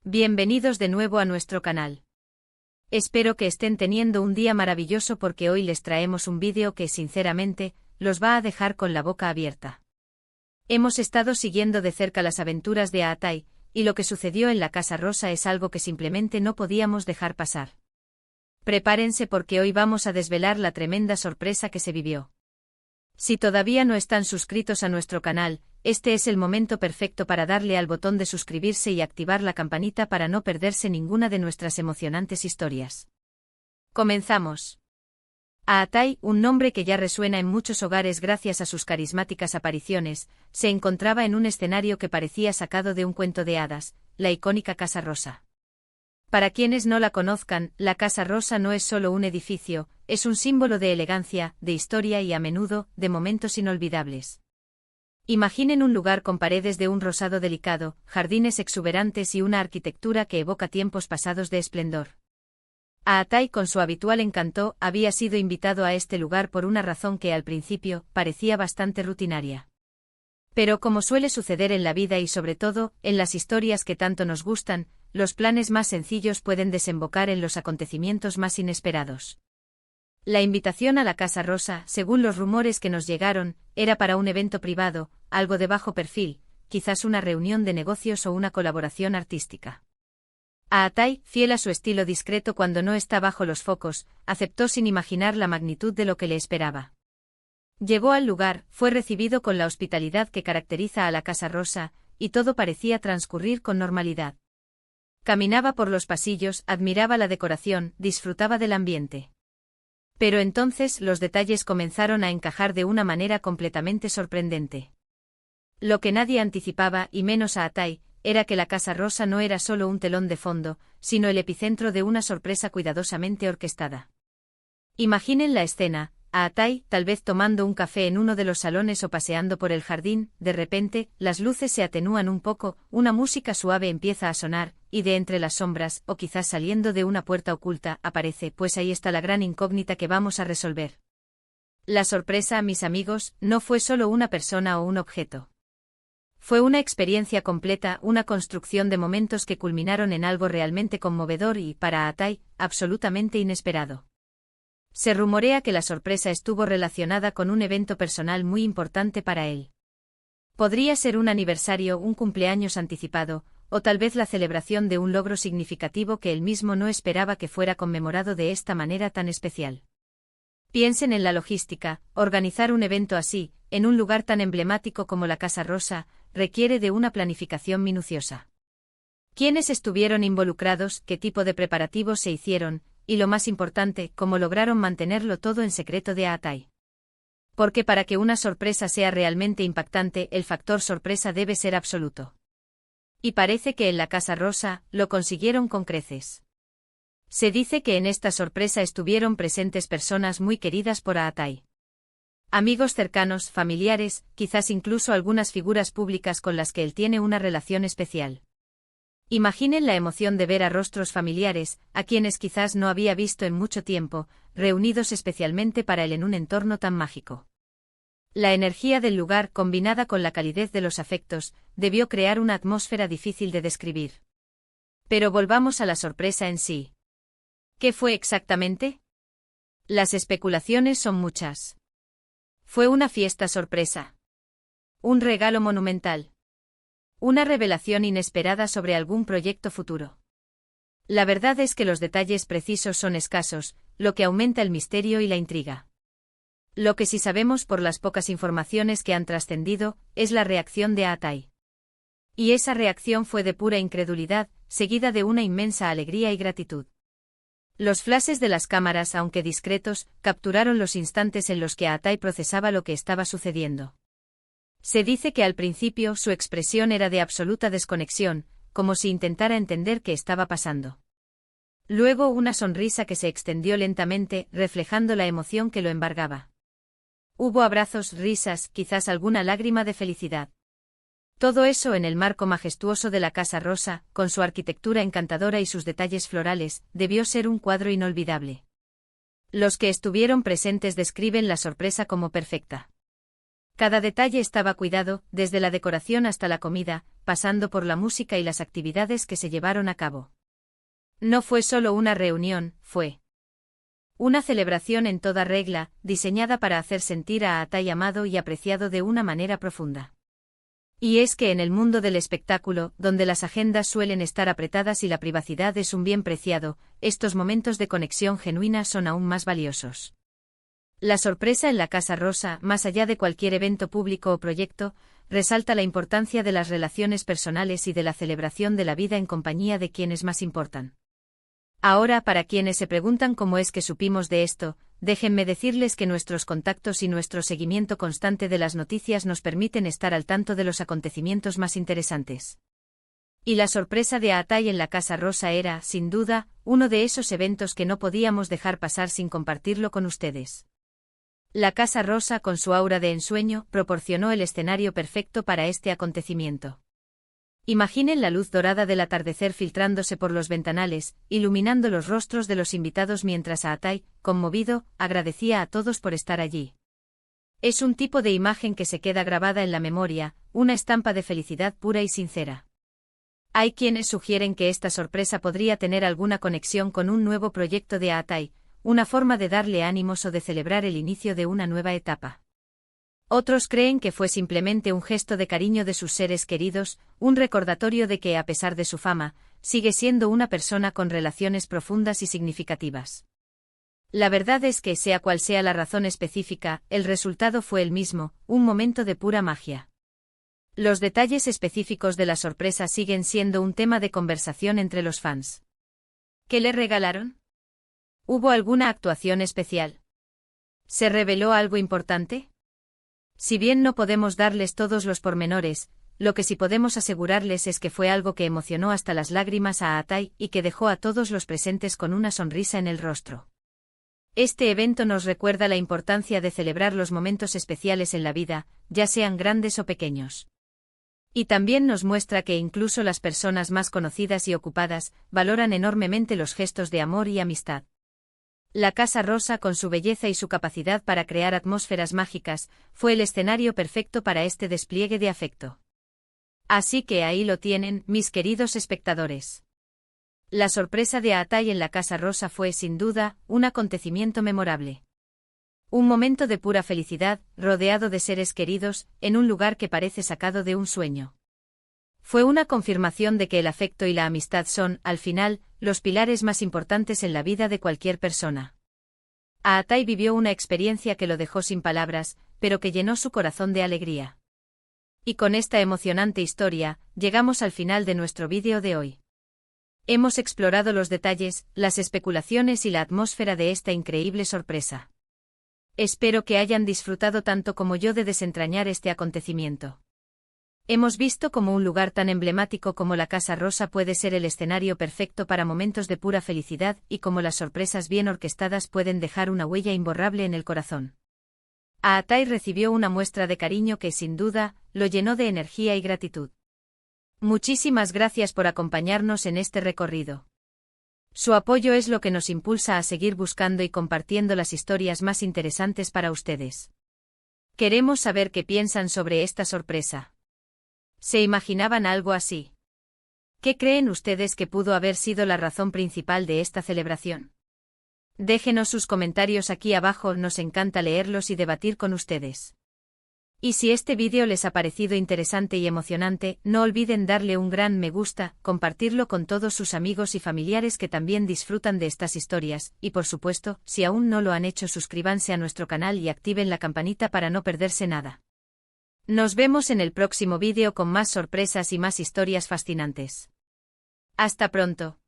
Bienvenidos de nuevo a nuestro canal. Espero que estén teniendo un día maravilloso porque hoy les traemos un vídeo que, sinceramente, los va a dejar con la boca abierta. Hemos estado siguiendo de cerca las aventuras de Aatai, y lo que sucedió en la Casa Rosa es algo que simplemente no podíamos dejar pasar. Prepárense porque hoy vamos a desvelar la tremenda sorpresa que se vivió. Si todavía no están suscritos a nuestro canal, este es el momento perfecto para darle al botón de suscribirse y activar la campanita para no perderse ninguna de nuestras emocionantes historias. Comenzamos. Aatai, un nombre que ya resuena en muchos hogares gracias a sus carismáticas apariciones, se encontraba en un escenario que parecía sacado de un cuento de hadas, la icónica Casa Rosa. Para quienes no la conozcan, la Casa Rosa no es solo un edificio, es un símbolo de elegancia, de historia y a menudo, de momentos inolvidables. Imaginen un lugar con paredes de un rosado delicado, jardines exuberantes y una arquitectura que evoca tiempos pasados de esplendor. Aatai, con su habitual encanto, había sido invitado a este lugar por una razón que al principio parecía bastante rutinaria. Pero como suele suceder en la vida y sobre todo, en las historias que tanto nos gustan, los planes más sencillos pueden desembocar en los acontecimientos más inesperados. La invitación a la Casa Rosa, según los rumores que nos llegaron, era para un evento privado, algo de bajo perfil, quizás una reunión de negocios o una colaboración artística. Aatai, fiel a su estilo discreto cuando no está bajo los focos, aceptó sin imaginar la magnitud de lo que le esperaba. Llegó al lugar, fue recibido con la hospitalidad que caracteriza a la Casa Rosa, y todo parecía transcurrir con normalidad. Caminaba por los pasillos, admiraba la decoración, disfrutaba del ambiente. Pero entonces los detalles comenzaron a encajar de una manera completamente sorprendente. Lo que nadie anticipaba, y menos Aatai, era que la Casa Rosa no era solo un telón de fondo, sino el epicentro de una sorpresa cuidadosamente orquestada. Imaginen la escena. Aatai, tal vez tomando un café en uno de los salones o paseando por el jardín, de repente, las luces se atenúan un poco, una música suave empieza a sonar, y de entre las sombras, o quizás saliendo de una puerta oculta, aparece, pues ahí está la gran incógnita que vamos a resolver. La sorpresa, mis amigos, no fue solo una persona o un objeto. Fue una experiencia completa, una construcción de momentos que culminaron en algo realmente conmovedor y, para Aatai, absolutamente inesperado. Se rumorea que la sorpresa estuvo relacionada con un evento personal muy importante para él. Podría ser un aniversario, un cumpleaños anticipado, o tal vez la celebración de un logro significativo que él mismo no esperaba que fuera conmemorado de esta manera tan especial. Piensen en la logística, organizar un evento así, en un lugar tan emblemático como la Casa Rosa, requiere de una planificación minuciosa. ¿Quiénes estuvieron involucrados? ¿Qué tipo de preparativos se hicieron? Y lo más importante, cómo lograron mantenerlo todo en secreto de Aatai. Porque para que una sorpresa sea realmente impactante, el factor sorpresa debe ser absoluto. Y parece que en la Casa Rosa, lo consiguieron con creces. Se dice que en esta sorpresa estuvieron presentes personas muy queridas por Aatai. Amigos cercanos, familiares, quizás incluso algunas figuras públicas con las que él tiene una relación especial. Imaginen la emoción de ver a rostros familiares, a quienes quizás no había visto en mucho tiempo, reunidos especialmente para él en un entorno tan mágico. La energía del lugar, combinada con la calidez de los afectos, debió crear una atmósfera difícil de describir. Pero volvamos a la sorpresa en sí. ¿Qué fue exactamente? Las especulaciones son muchas. Fue una fiesta sorpresa. Un regalo monumental. Una revelación inesperada sobre algún proyecto futuro. La verdad es que los detalles precisos son escasos, lo que aumenta el misterio y la intriga. Lo que sí sabemos por las pocas informaciones que han trascendido, es la reacción de Aatai. Y esa reacción fue de pura incredulidad, seguida de una inmensa alegría y gratitud. Los flashes de las cámaras, aunque discretos, capturaron los instantes en los que Aatai procesaba lo que estaba sucediendo. Se dice que al principio su expresión era de absoluta desconexión, como si intentara entender qué estaba pasando. Luego una sonrisa que se extendió lentamente, reflejando la emoción que lo embargaba. Hubo abrazos, risas, quizás alguna lágrima de felicidad. Todo eso en el marco majestuoso de la Casa Rosa, con su arquitectura encantadora y sus detalles florales, debió ser un cuadro inolvidable. Los que estuvieron presentes describen la sorpresa como perfecta. Cada detalle estaba cuidado, desde la decoración hasta la comida, pasando por la música y las actividades que se llevaron a cabo. No fue solo una reunión, fue una celebración en toda regla, diseñada para hacer sentir a Atai amado y apreciado de una manera profunda. Y es que en el mundo del espectáculo, donde las agendas suelen estar apretadas y la privacidad es un bien preciado, estos momentos de conexión genuina son aún más valiosos. La sorpresa en la Casa Rosa, más allá de cualquier evento público o proyecto, resalta la importancia de las relaciones personales y de la celebración de la vida en compañía de quienes más importan. Ahora, para quienes se preguntan cómo es que supimos de esto, déjenme decirles que nuestros contactos y nuestro seguimiento constante de las noticias nos permiten estar al tanto de los acontecimientos más interesantes. Y la sorpresa de Atai en la Casa Rosa era, sin duda, uno de esos eventos que no podíamos dejar pasar sin compartirlo con ustedes. La Casa Rosa, con su aura de ensueño, proporcionó el escenario perfecto para este acontecimiento. Imaginen la luz dorada del atardecer filtrándose por los ventanales, iluminando los rostros de los invitados mientras Atai, conmovido, agradecía a todos por estar allí. Es un tipo de imagen que se queda grabada en la memoria, una estampa de felicidad pura y sincera. Hay quienes sugieren que esta sorpresa podría tener alguna conexión con un nuevo proyecto de Atai, una forma de darle ánimos o de celebrar el inicio de una nueva etapa. Otros creen que fue simplemente un gesto de cariño de sus seres queridos, un recordatorio de que, a pesar de su fama, sigue siendo una persona con relaciones profundas y significativas. La verdad es que, sea cual sea la razón específica, el resultado fue el mismo, un momento de pura magia. Los detalles específicos de la sorpresa siguen siendo un tema de conversación entre los fans. ¿Qué le regalaron? ¿Hubo alguna actuación especial? ¿Se reveló algo importante? Si bien no podemos darles todos los pormenores, lo que sí podemos asegurarles es que fue algo que emocionó hasta las lágrimas a Atai y que dejó a todos los presentes con una sonrisa en el rostro. Este evento nos recuerda la importancia de celebrar los momentos especiales en la vida, ya sean grandes o pequeños. Y también nos muestra que incluso las personas más conocidas y ocupadas valoran enormemente los gestos de amor y amistad. La Casa Rosa, con su belleza y su capacidad para crear atmósferas mágicas, fue el escenario perfecto para este despliegue de afecto. Así que ahí lo tienen, mis queridos espectadores. La sorpresa de Atai en la Casa Rosa fue, sin duda, un acontecimiento memorable. Un momento de pura felicidad, rodeado de seres queridos, en un lugar que parece sacado de un sueño. Fue una confirmación de que el afecto y la amistad son, al final, los pilares más importantes en la vida de cualquier persona. Atai vivió una experiencia que lo dejó sin palabras, pero que llenó su corazón de alegría. Y con esta emocionante historia, llegamos al final de nuestro vídeo de hoy. Hemos explorado los detalles, las especulaciones y la atmósfera de esta increíble sorpresa. Espero que hayan disfrutado tanto como yo de desentrañar este acontecimiento. Hemos visto cómo un lugar tan emblemático como la Casa Rosa puede ser el escenario perfecto para momentos de pura felicidad y cómo las sorpresas bien orquestadas pueden dejar una huella imborrable en el corazón. Atai recibió una muestra de cariño que, sin duda, lo llenó de energía y gratitud. Muchísimas gracias por acompañarnos en este recorrido. Su apoyo es lo que nos impulsa a seguir buscando y compartiendo las historias más interesantes para ustedes. Queremos saber qué piensan sobre esta sorpresa. ¿Se imaginaban algo así? ¿Qué creen ustedes que pudo haber sido la razón principal de esta celebración? Déjenos sus comentarios aquí abajo, nos encanta leerlos y debatir con ustedes. Y si este vídeo les ha parecido interesante y emocionante, no olviden darle un gran me gusta, compartirlo con todos sus amigos y familiares que también disfrutan de estas historias, y por supuesto, si aún no lo han hecho, suscríbanse a nuestro canal y activen la campanita para no perderse nada. Nos vemos en el próximo vídeo con más sorpresas y más historias fascinantes. Hasta pronto.